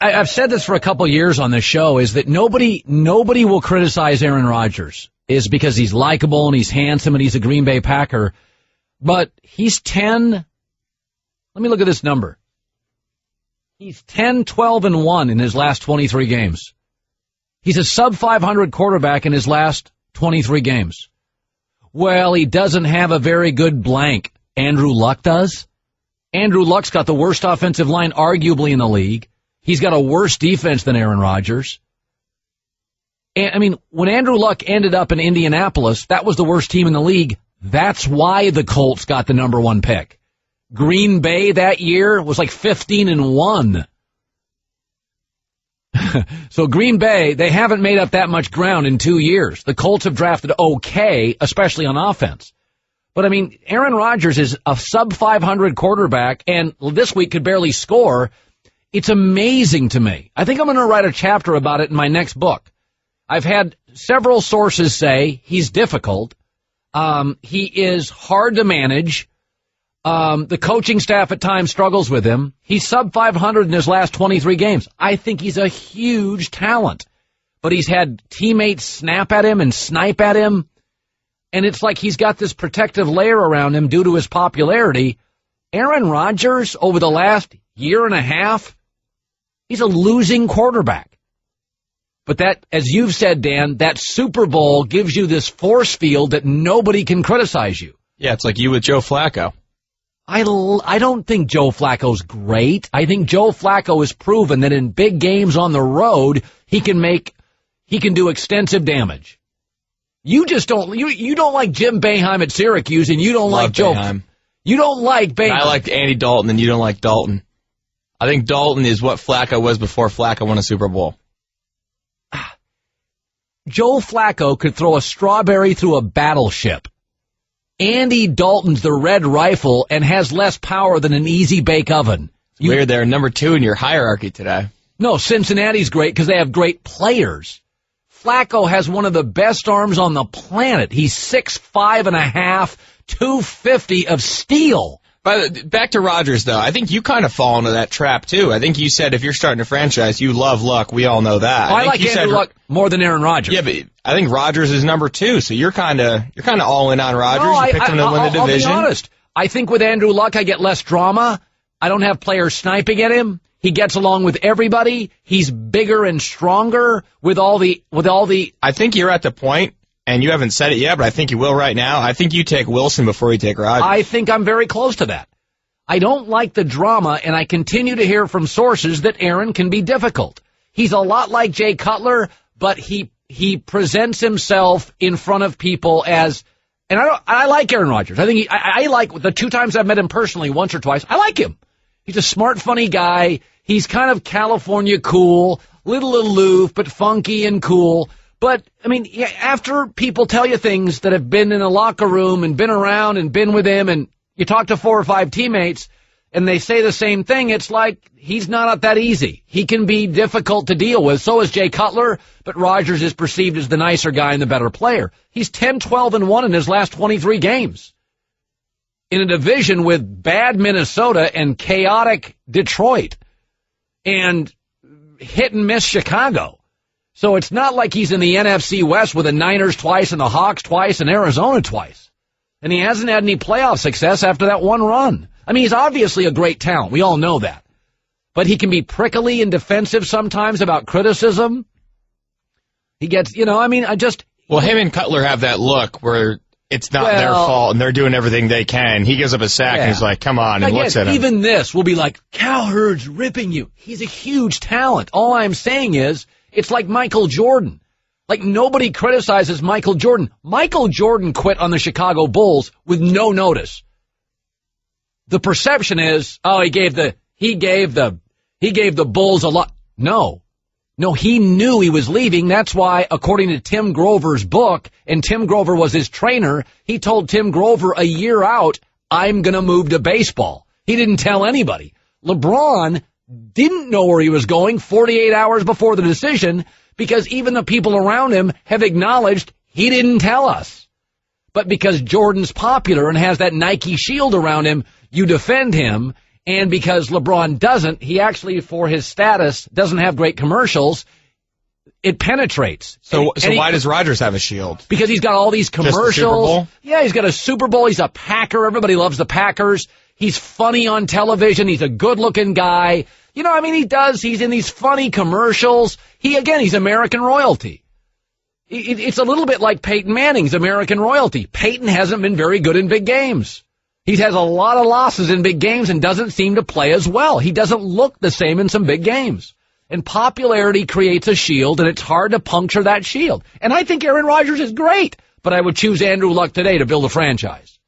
I've said this for a couple years on this show, is that nobody will criticize Aaron Rodgers is because he's likable and he's handsome and he's a Green Bay Packer. But he's 10. Let me look at this number. He's 10, 12, and 1 in his last 23 games. He's a sub-500 quarterback in his last 23 games. Well, he doesn't have a very good blank. Andrew Luck does. Andrew Luck's got the worst offensive line arguably in the league. He's got a worse defense than Aaron Rodgers. And, I mean, when Andrew Luck ended up in Indianapolis, that was the worst team in the league. That's why the Colts got the number 1 pick. Green Bay that year was like 15-1. So Green Bay, they haven't made up that much ground in 2 years. The Colts have drafted okay, especially on offense. But, I mean, Aaron Rodgers is a sub-500 quarterback, and this week could barely score. It's amazing to me. I think I'm going to write a chapter about it in my next book. I've had several sources say he's difficult. He is hard to manage. The coaching staff at times struggles with him. He's sub-500 in his last 23 games. I think he's a huge talent. But he's had teammates snap at him and snipe at him. And it's like he's got this protective layer around him due to his popularity. Aaron Rodgers, over the last year and a half, he's a losing quarterback. But that, as you've said, Dan, that Super Bowl gives you this force field that nobody can criticize you. Yeah, it's like you with Joe Flacco. I don't think Joe Flacco's great. I think Joe Flacco has proven that in big games on the road, he can do extensive damage. You just don't, you don't like Jim Boeheim at Syracuse, and you don't like Joe. Boeheim. You don't like Boeheim. I like Andy Dalton, and you don't like Dalton. I think Dalton is what Flacco was before Flacco won a Super Bowl. Joe Flacco could throw a strawberry through a battleship. Andy Dalton's the red rifle and has less power than an easy bake oven. Weird, they're number 2 in your hierarchy today. No, Cincinnati's great because they have great players. Flacco has one of the best arms on the planet. He's 6'5.5", 250 of steel. Back to Rodgers, though. I think you kind of fall into that trap, too. I think you said if you're starting a franchise, you love Luck. We all know that. I like Andrew Luck more than Aaron Rodgers. Yeah, but I think Rodgers is number 2, so you're kind of all in on Rodgers. No, you picked him to win the division. I'll be honest. I think with Andrew Luck, I get less drama. I don't have players sniping at him. He gets along with everybody. He's bigger and stronger with all the. I think you're at the point, and you haven't said it yet, but I think you will right now. I think you take Wilson before you take Rodgers. I think I'm very close to that. I don't like the drama, and I continue to hear from sources that Aaron can be difficult. He's a lot like Jay Cutler, but he presents himself in front of people as, and I like Aaron Rodgers. I think I like the 2 times I've met him personally, once or twice. I like him. He's a smart, funny guy. He's kind of California cool, little aloof, but funky and cool. But, I mean, after people tell you things that have been in a locker room and been around and been with him, and you talk to 4 or 5 teammates, and they say the same thing, it's like he's not that easy. He can be difficult to deal with. So is Jay Cutler, but Rodgers is perceived as the nicer guy and the better player. He's 10, 12, and 1 in his last 23 games. In a division with bad Minnesota and chaotic Detroit and hit-and-miss Chicago. So it's not like he's in the NFC West with the Niners twice and the Hawks twice and Arizona twice. And he hasn't had any playoff success after that one run. I mean, he's obviously a great talent. We all know that. But he can be prickly and defensive sometimes about criticism. He gets, Well, him and Cutler have that look where it's not their fault and they're doing everything they can. He gives up a sack and he's like, come on, and looks at him. Even this will be like, Cowherd's ripping you. He's a huge talent. All I'm saying is, it's like Michael Jordan. Like, nobody criticizes Michael Jordan. Michael Jordan quit on the Chicago Bulls with no notice. The perception is, he gave the Bulls a lot. No, he knew he was leaving. That's why, according to Tim Grover's book, and Tim Grover was his trainer, he told Tim Grover a year out, I'm going to move to baseball. He didn't tell anybody. LeBron didn't know where he was going 48 hours before the decision, because even the people around him have acknowledged he didn't tell us. But because Jordan's popular and has that Nike shield around him, you defend him, And because LeBron doesn't, he actually, for his status, doesn't have great commercials. It penetrates. So why does Rodgers have a shield? Because he's got all these commercials. Just the Super Bowl? Yeah, he's got a Super Bowl. He's a Packer. Everybody loves the Packers. He's funny on television. He's a good-looking guy. You know, I mean, he's in these funny commercials. He's American royalty. It's a little bit like Peyton Manning's American royalty. Peyton hasn't been very good in big games. He has a lot of losses in big games and doesn't seem to play as well. He doesn't look the same in some big games. And popularity creates a shield, and it's hard to puncture that shield. And I think Aaron Rodgers is great, but I would choose Andrew Luck today to build a franchise.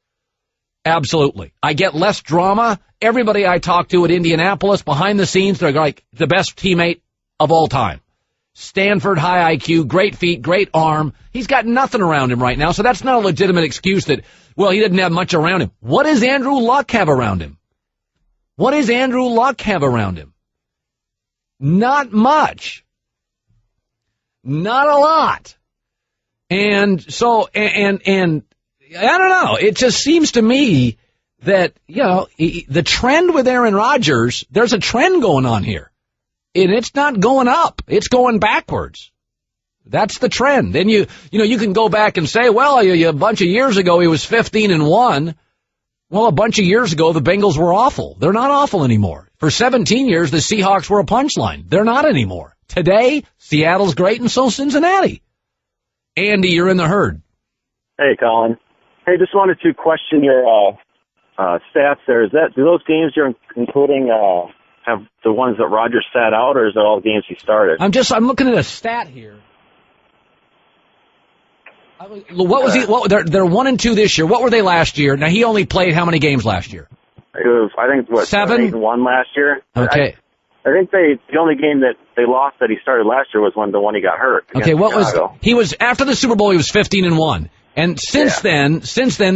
Absolutely. I get less drama. Everybody I talk to at Indianapolis, behind the scenes, they're like the best teammate of all time. Stanford, high IQ, great feet, great arm. He's got nothing around him right now, so that's not a legitimate excuse that, well, he didn't have much around him. What does Andrew Luck have around him? What does Andrew Luck have around him? Not much. Not a lot. And so, and I don't know. It just seems to me that, you know, the trend with Aaron Rodgers, there's a trend going on here. And it's not going up. It's going backwards. That's the trend. Then you can go back and say, well, a bunch of years ago he was 15-1. Well, a bunch of years ago the Bengals were awful. They're not awful anymore. For 17 years the Seahawks were a punchline. They're not anymore. Today, Seattle's great and so Cincinnati. Andy, you're in the herd. Hey, Colin. Hey, just wanted to question your stats there. Do those games you're including have the ones that Rodgers sat out, or is it all games he started? I'm looking at a stat here. What was he? They're 1-2 this year. What were they last year? Now he only played how many games last year? It was, I think, 7-1 last year. Okay. I think the only game that they lost that he started last year was the one he got hurt. Okay, he was after the Super Bowl he was 15-1. And since then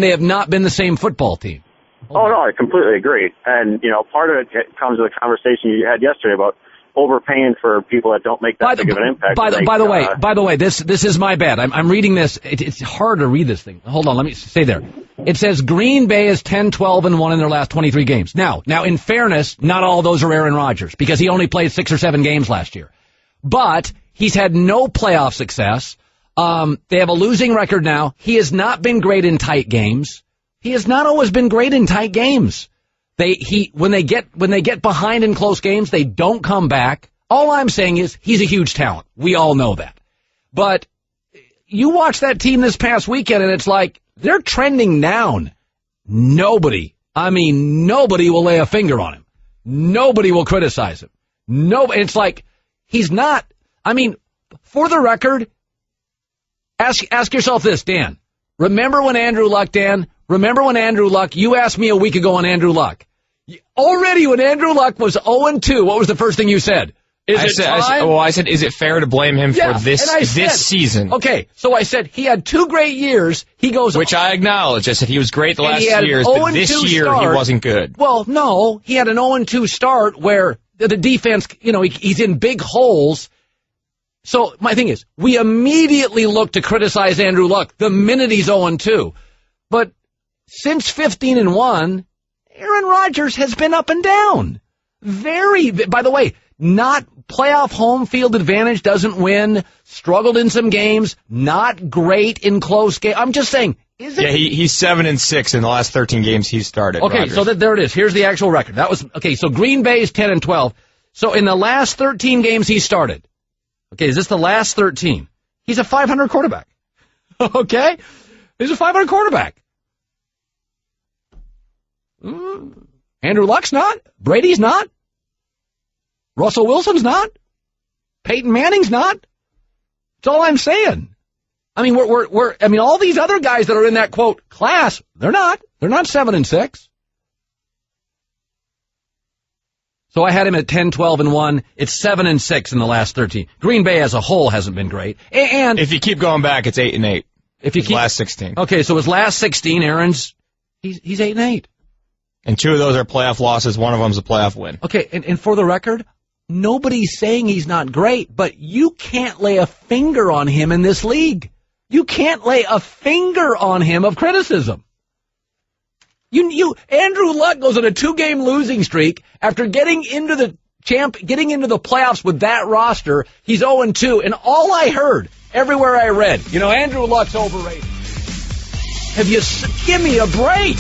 they have not been the same football team. Oh, no, I completely agree. And, you know, part of it comes to the conversation you had yesterday about overpaying for people that don't make that big of an impact. By the way, this is my bad. I'm reading this. It's hard to read this thing. Hold on, let me stay there. It says Green Bay is 10-12-1 in their last 23 games. Now, in fairness, not all those are Aaron Rodgers because he only played 6 or 7 games last year. But he's had no playoff success. They have a losing record now. He has not been great in tight games. He has not always been great in tight games. When they get behind in close games, they don't come back. All I'm saying is he's a huge talent. We all know that. But you watch that team this past weekend and it's like they're trending down. Nobody will lay a finger on him. Nobody will criticize him. It's like he's not. I mean, for the record, ask yourself this, Dan. Remember when Andrew Luck, you asked me a week ago on Andrew Luck. Already when Andrew Luck was 0-2, what was the first thing you said? I said, is it fair to blame him for this season? Okay, so I said he had 2 great years. Which I acknowledge. I said he was great the last 2 years, but this year he wasn't good. Well, no, he had an 0-2 start where the defense, he's in big holes. So my thing is, we immediately look to criticize Andrew Luck the minute he's 0-2. But since 15-1, Aaron Rodgers has been up and down. By the way, not playoff home field advantage, doesn't win, struggled in some games, not great in close games. I'm just saying, is it? Yeah, he's 7-6 in the last 13 games he started. Okay, Rodgers. so there it is. Here's the actual record. So Green Bay is 10-12. So in the last 13 games he started, okay, is this the last 13? He's a 500 quarterback. Okay? He's a 500 quarterback. Andrew Luck's not. Brady's not. Russell Wilson's not. Peyton Manning's not. That's all I'm saying. I mean, all these other guys that are in that quote class, they're not. They're not 7-6. So I had him at 10-12-1. It's 7-6 in the last 13. Green Bay as a whole hasn't been great. And if you keep going back, it's 8-8. Last 16. Okay, so his last 16, Aaron's he's 8-8. And 2 of those are playoff losses. One of them's a playoff win. Okay, and for the record, nobody's saying he's not great, but you can't lay a finger on him in this league. You can't lay a finger on him of criticism. Andrew Luck goes on a 2-game losing streak after getting into the playoffs with that roster. He's 0-2, and all I heard everywhere I read, Andrew Luck's overrated. Give me a break.